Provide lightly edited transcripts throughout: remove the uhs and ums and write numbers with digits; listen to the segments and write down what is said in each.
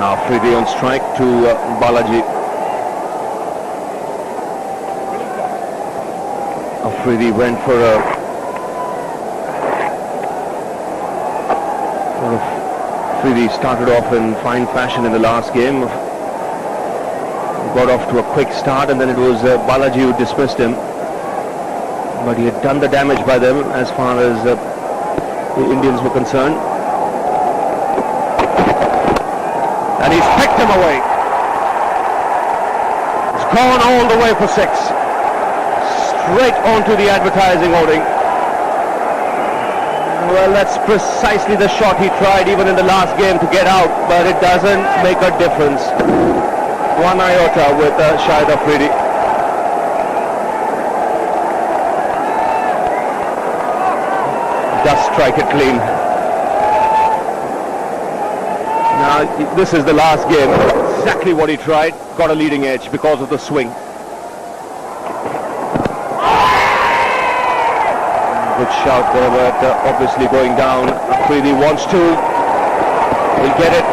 Now Afridi on strike to Balaji. Afridi went for a Afridi started off in fine fashion in the last game. Got off to a quick start, and then it was Balaji who dismissed him. But he had done the damage by them as far as the Indians were concerned. And he's picked him away. It's gone all the way for 6. Straight onto the advertising hoarding. Well, that's precisely the shot he tried even in the last game to get out, but it doesn't make a difference. One iota with Shahid Afridi. Does strike it clean. Now, this is the last game. Exactly what he tried. Got a leading edge because of the swing. Good shout there, but obviously going down. Afridi wants to. He'll get it.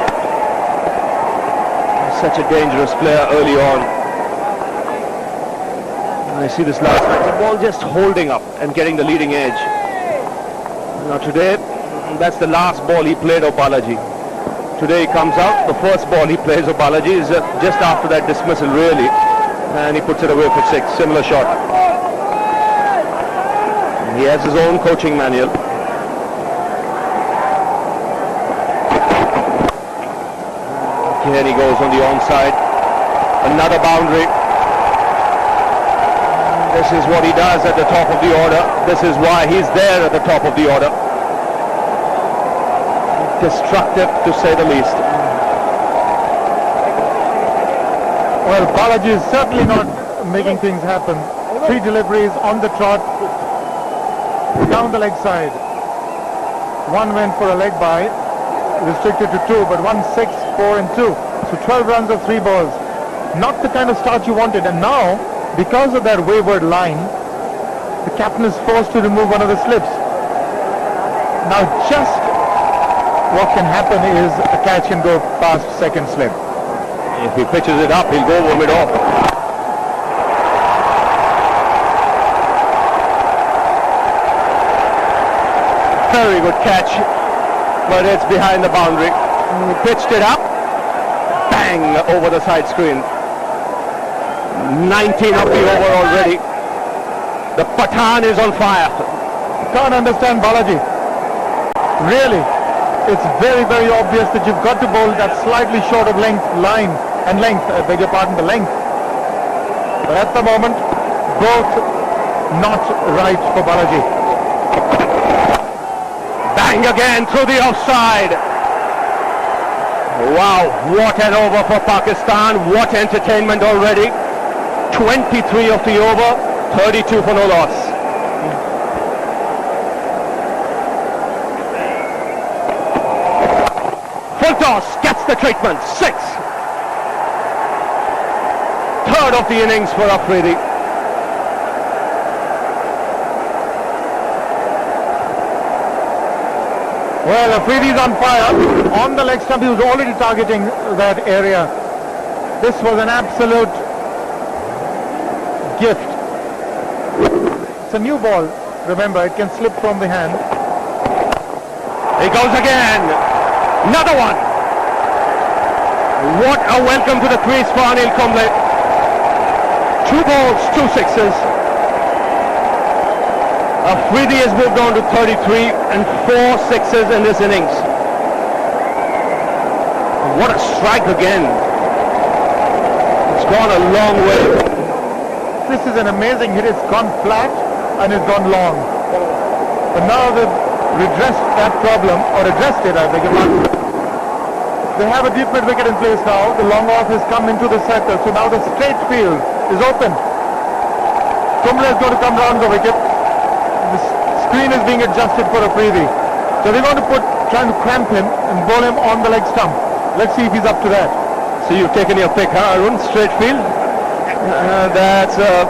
Such a dangerous player early on. I see this last match, the ball just holding up and getting the leading edge. Now today, that's the last ball he played of Balaji. Today he comes out, the first ball he plays of Balaji is just after that dismissal really, and he puts it away for 6, similar shot. He has his own coaching manual. Here he goes on the onside. Another boundary. This is what he does at the top of the order. This is why he's there at the top of the order. Destructive, to say the least. Well, Balaji is certainly not making things happen. 3 deliveries on the trot. Down the leg side. 1 went for a leg by, restricted to 2, but 1, 6, 4 and 2. So 12 runs of 3 balls. Not the kind of start you wanted. And now, because of that wayward line, the captain is forced to remove one of the slips. Now just what can happen is a catch can go past second slip. If he pitches it up, he'll go over mid-off. Very good catch, but it's behind the boundary. He pitched it up, bang, over the side screen. 19 of the over already. The Pathan is on fire. Can't understand Balaji. Really, it's very, very obvious that you've got to bowl that slightly short of length line and length, I beg your pardon, the length. But at the moment, both not right for Balaji. Bang again through the offside. Wow, what an over for Pakistan. What entertainment already. 23 of the over, 32 for no loss. Full toss, gets the treatment, 6. Third of the innings for Afridi. Well, Afridi's on fire. On the leg stump, he was already targeting that area. This was an absolute gift. It's a new ball. Remember, it can slip from the hand. He goes again. Another one. What a welcome to the crease for Anil Kumble. 2 balls, 2 sixes. Afridi has moved on to 33 and 4 sixes in this innings. What a strike again. It's gone a long way. This is an amazing hit. It's gone flat and it's gone long. But now they've redressed that problem, or addressed it, I beg your pardon. They have a deep mid wicket in place now. The long off has come into the circle. So now the straight field is open. Kumble is going to come round the wicket. The screen is being adjusted for Afridi. So they're going to trying to cramp him and bowl him on the leg stump. Let's see if he's up to that. So you've taken your pick, huh, Arun? Straight field? That's a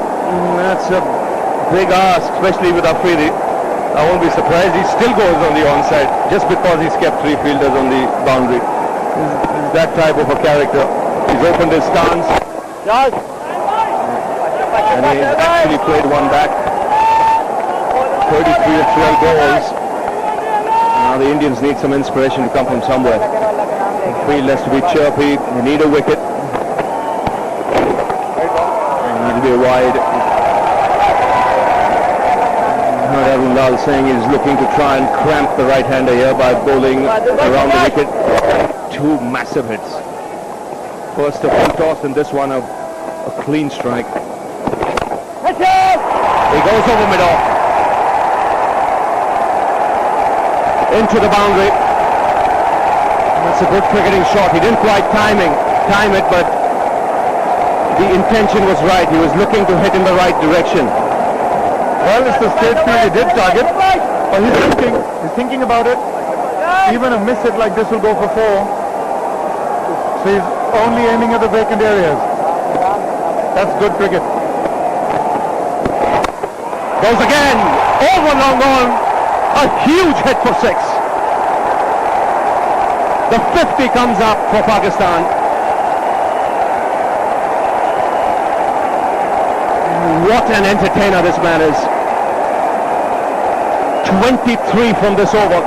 big ask, especially with Afridi. I won't be surprised. He still goes on the onside just because he's kept 3 fielders on the boundary. He's that type of a character. He's opened his stance. And he's actually played one back. 33 of 12 balls. Now the Indians need some inspiration to come from somewhere. The field has to be chirpy. They need a wicket. They need to be wide. Arun Lal saying he's looking to try and cramp the right-hander here by bowling around the wicket. Two massive hits. First a full toss and this one a clean strike. He goes over mid-off. Into the boundary. That's a good cricketing shot. He didn't quite time it, but the intention was right. He was looking to hit in the right direction. Well, it's the straight field he did target, but he's thinking about it. Even a miss hit like this will go for 4. So he's only aiming at the vacant areas. That's good cricket. Goes again, over long on, a huge hit for 6. The 50 comes up for Pakistan. What an entertainer this man is. 23 from this over.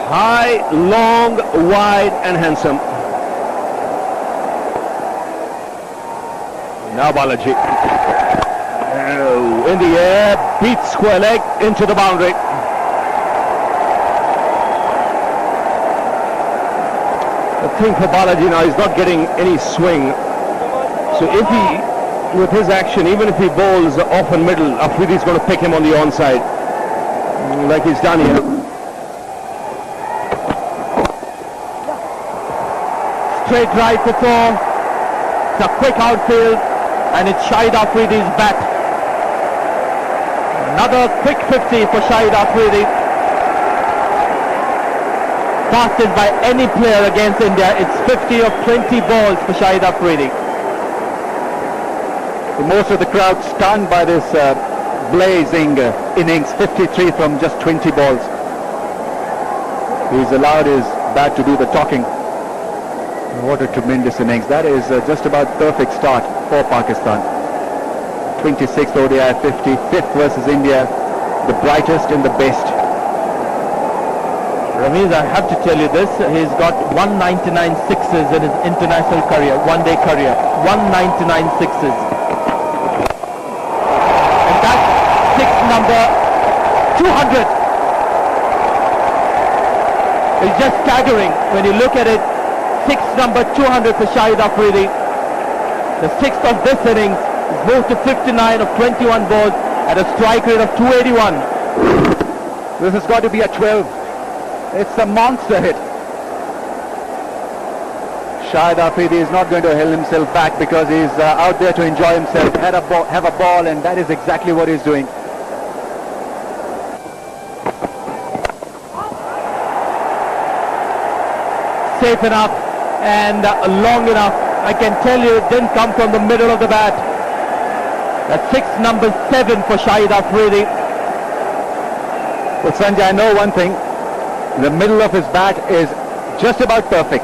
High, long, wide and handsome. Now Balaji. Oh, in the air, beats square leg into the boundary. The thing for Balaji now, he's not getting any swing. So if he, with his action, even if he bowls off and middle, Afridi's going to pick him on the onside, like he's done here. Straight right for 4. It's a quick outfield, and it's Shahid Afridi's bat. Another quick 50 for Shahid Afridi. Fastest by any player against India. It's 50 of 20 balls for Shahid Afridi. Most of the crowd stunned by this blazing innings, 53 from just 20 balls. He's allowed his bat to do the talking. What a tremendous innings. That is just about perfect start for Pakistan. 26th ODI 50, 5th versus India, the brightest and the best. Ramiz, I have to tell you this, he's got 199 sixes in his international career, one-day career. 199 sixes. And that's six number 200. It's just staggering when you look at it. Six number 200 for Shahid Afridi. The sixth of this innings is moved to 59 of 21 balls at a strike rate of 281. This has got to be a 12. It's a monster hit. Shahid Afridi is not going to hold himself back because he's out there to enjoy himself, have a ball, and that is exactly what he's doing. Safe enough and long enough. I can tell you it didn't come from the middle of the bat. That's six number 7 for Shahid Afridi. Well, Sanjay, I know one thing. The middle of his bat is just about perfect.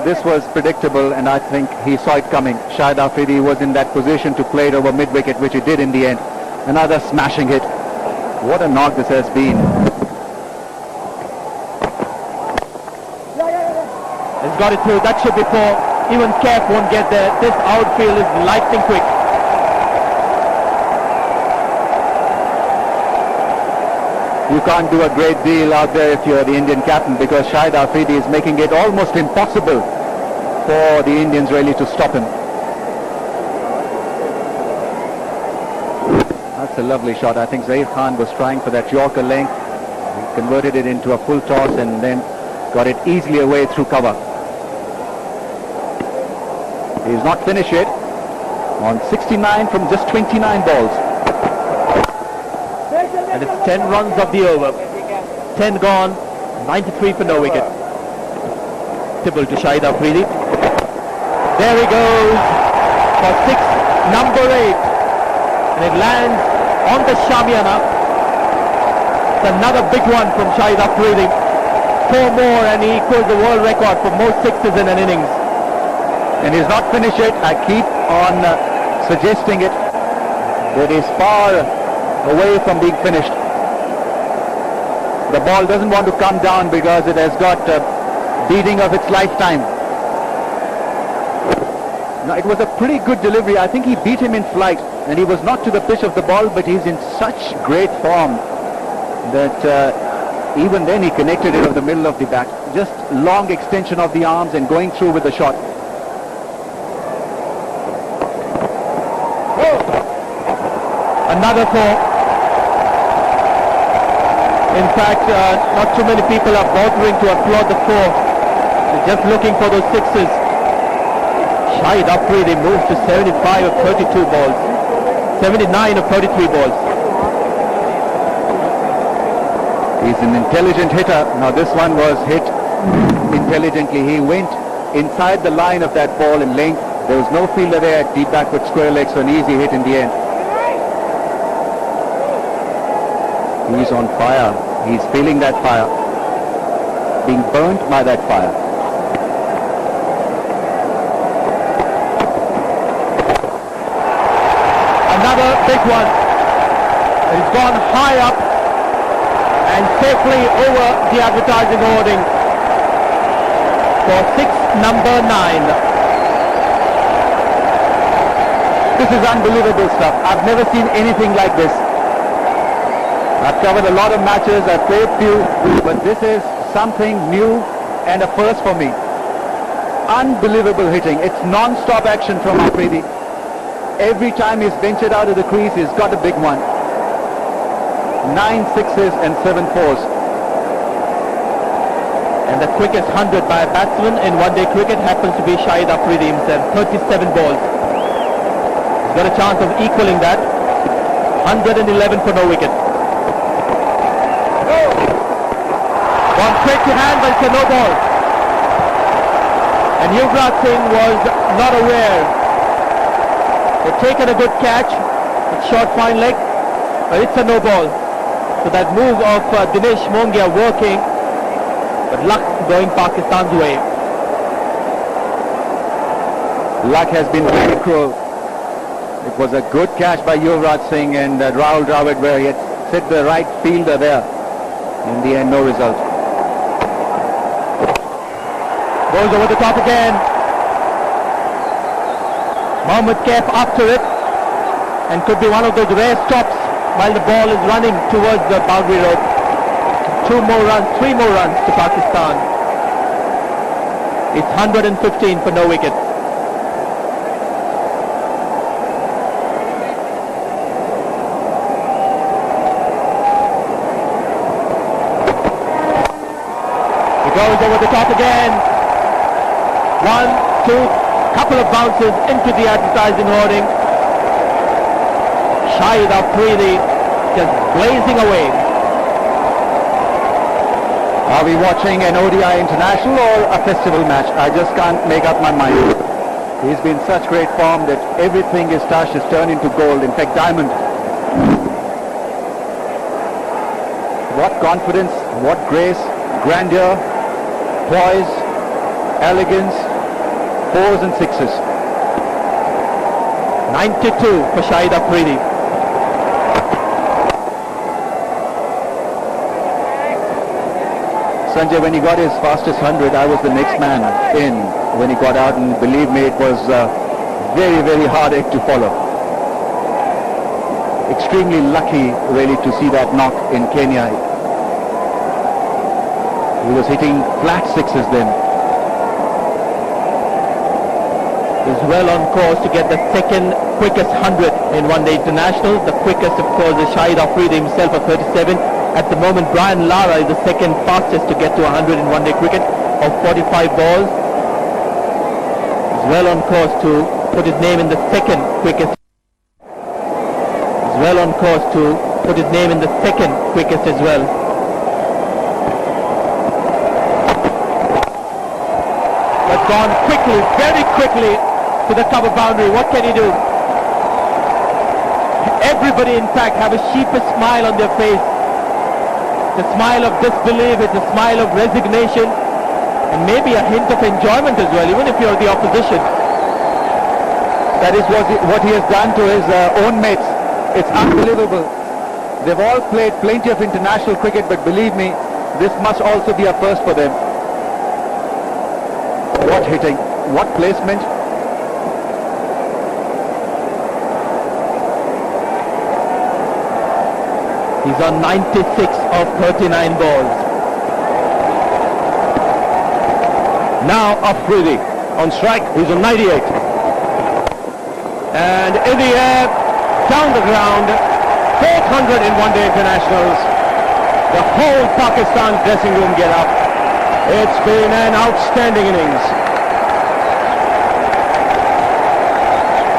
This was predictable, and I think he saw it coming. Shahid Afridi was in that position to play it over mid-wicket, which he did in the end. Another smashing hit. What a knock this has been. He's got it through. That should be 4. Even Kef won't get there. This outfield is lightning quick. You can't do a great deal out there if you're the Indian captain, because Shahid Afridi is making it almost impossible for the Indians really to stop him. That's a lovely shot. I think Zair Khan was trying for that Yorker length. He converted it into a full toss and then got it easily away through cover. He's not finished yet. On 69 from just 29 balls. And it's 10 runs of the over. 10 gone, 93 for no wicket. Tibble to Shahid Afridi. There he goes for 6, number 8. And it lands on the Shamiana. It's another big one from Shahid Afridi. 4 more and he equals the world record for most sixes in an innings. And he's not finished it. I keep on suggesting it, but he's far away from being finished. The ball doesn't want to come down because it has got a beating of its lifetime. Now, it was a pretty good delivery. I think he beat him in flight, and he was not to the pitch of the ball, but he's in such great form that even then he connected it over the middle of the bat. Just long extension of the arms and going through with the shot. Another 4. In fact, not too many people are bothering to applaud the 4. They're just looking for those sixes. Shahid Afridi moves to 75 of 32 balls. 79 of 33 balls. He's an intelligent hitter. Now this one was hit intelligently. He went inside the line of that ball in length. There was no fielder there at deep backward square leg, so an easy hit in the end. He's on fire. He's feeling that fire. Being burnt by that fire. Another big one. It's gone high up and safely over the advertising hoarding for 6 number 9. This is unbelievable stuff. I've never seen anything like this. I've covered a lot of matches, I've played few, but this is something new and a first for me. Unbelievable hitting. It's non-stop action from Afridi. Every time he's ventured out of the crease, he's got a big one. 9 sixes and 7 fours. And the quickest 100 by a batsman in one-day cricket happens to be Shahid Afridi himself. 37 balls. He's got a chance of equaling that. 111 for no wicket. Gone straight to hand, but it's a no ball. And Yuvraj Singh was not aware. They've taken a good catch. It's short fine leg, but it's a no ball. So that move of Dinesh Mongia working, but luck going Pakistan's way. Luck has been very cruel. It was a good catch by Yuvraj Singh and Rahul Dravid, where he had set the right fielder there. In the end, no result. Goes over the top again. Mohammad Kaif after it, and could be one of those rare stops while the ball is running towards the boundary rope. 2 more runs, 3 more runs to Pakistan. It's 115 for no wicket. Goes over the top again. 1, 2, couple of bounces into the advertising hoarding. Shahid Afridi just blazing away. Are we watching an ODI international or a festival match? I just can't make up my mind. He's been such great form that everything is touched is turned into gold, in fact diamond. What confidence, what grace, grandeur, poise, elegance, 4s and 6s. 92 for Shahid Afridi. Sanjay, when he got his fastest 100, I was the next man in when he got out, and believe me, it was very, very hard act to follow. Extremely lucky, really, to see that knock in Kenya. He was hitting flat 6s then. Is well on course to get the second quickest 100 in one-day international. The quickest, of course, is Shahid Afridi himself at 37. At the moment, Brian Lara is the second fastest to get to 100 in one-day cricket of 45 balls. Is well on course to put his name in the second quickest. Is well on course to put his name in the second quickest as well. But gone quickly, very quickly to the cover boundary. What can he do? Everybody, in fact, have a sheepish smile on their face. It's a smile of disbelief, it's a smile of resignation, and maybe a hint of enjoyment as well, even if you're the opposition. That is what he has done to his own mates. It's unbelievable. They've all played plenty of international cricket, but believe me, this must also be a first for them. What hitting, what placement. He's on 96 of 39 balls. Now Afridi on strike, he's on 98. And in the air, down the ground, 400 in one-day internationals. The whole Pakistan dressing room get up. It's been an outstanding innings.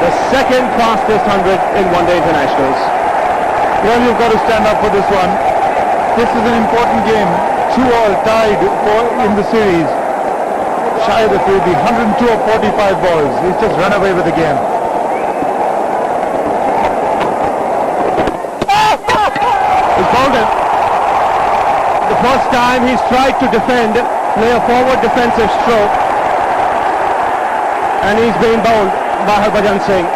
The second fastest 100 in one-day internationals. Well, you've got to stand up for this one. This is an important game. 2-all tied in the series. Shahid Afridi, 102 of 45 balls. He's just run away with the game. He's bowled it. The first time he's tried to defend, play a forward defensive stroke, and he's been bowled by Harbhajan Singh.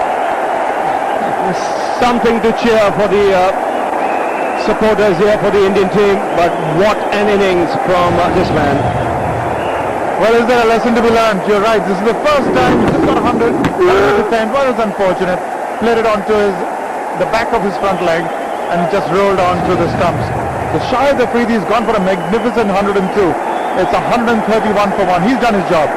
Something to cheer for the supporters here for the Indian team, but what an innings from this man. Well, is there a lesson to be learned? You're right. This is the first time he's just got 100. Defend. Well, it was unfortunate. Played it onto the back of his front leg and just rolled on through the stumps. So Shahid Afridi has gone for a magnificent 102. It's 131 for 1. He's done his job.